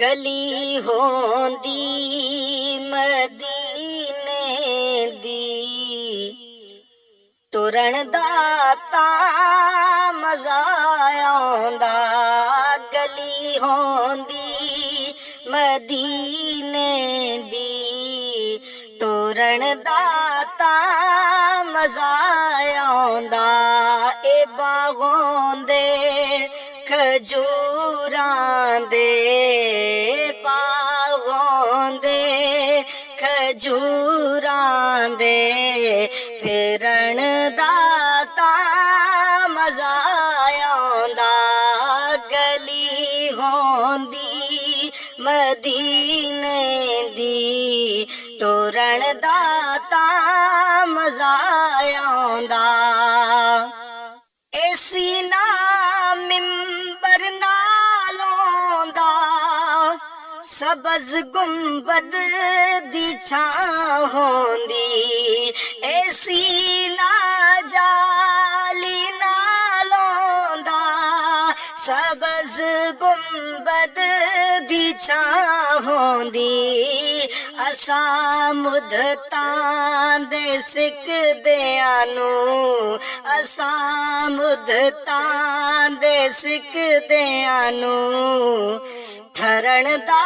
गली होंदी मदीने दी तुरन दा तां मज़ा आउंदा। गली होंदी मदीने दी तुरन दा तां मज़ा आउंदा। ए बागों दे खजूरां दे बागों दे खजूरां दे फिरन दा तां मज़ा आउंदा। गली होंदी मदीने दी तुरन दा तां मज़ा आउंदा। ऐसी ना मिंबर नालों दा सबज़ गुंबद दी छां होंदी। ऐसी ना जाली नालों दा सबज़ गुंबद दी छां होंदी। असां मुद्दतां दे सिकदियां नूं असां मुद्दतां दे सिकदियां नूं ठरण दा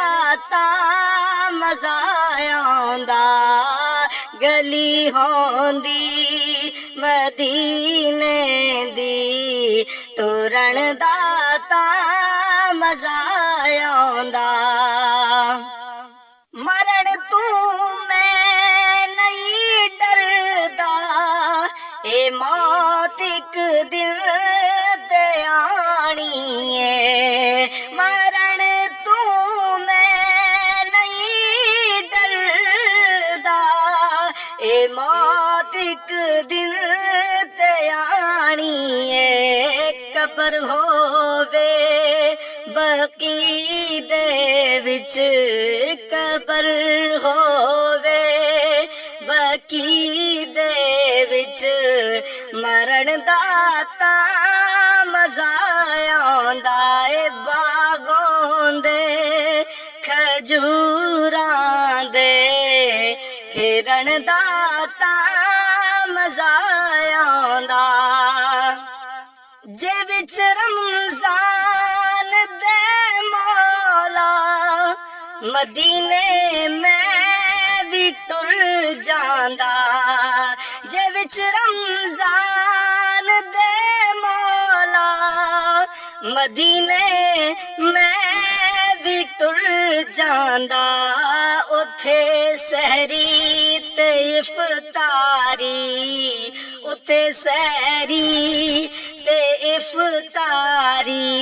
तां मज़ा आउंदा। गली होंदी मदीने दी तुरन दा तां मज़ा आउंदा। मरण तू मैं नहीं डरदा ए मौत एक दिन ते आनी है। मरण तू मैं नहीं डरदा ए मौत एक दिन ते आनी है। कब्र होवे बकी दे विच कब्र होवे बकी दे विच मरण दा तां मज़ा आउंदा। ए बागों दे खजूरां दे फिरन दा तां मज़ा आउंदा। जे विच रमज़ान दे मौला मदीने मैं भी टुर जांदा। जे विच रमज़ान दे मौला मदीने मैं भी टुर जांदा। उथे सहरी ते इफ्तारी उथे सहरी ते इफ्तारी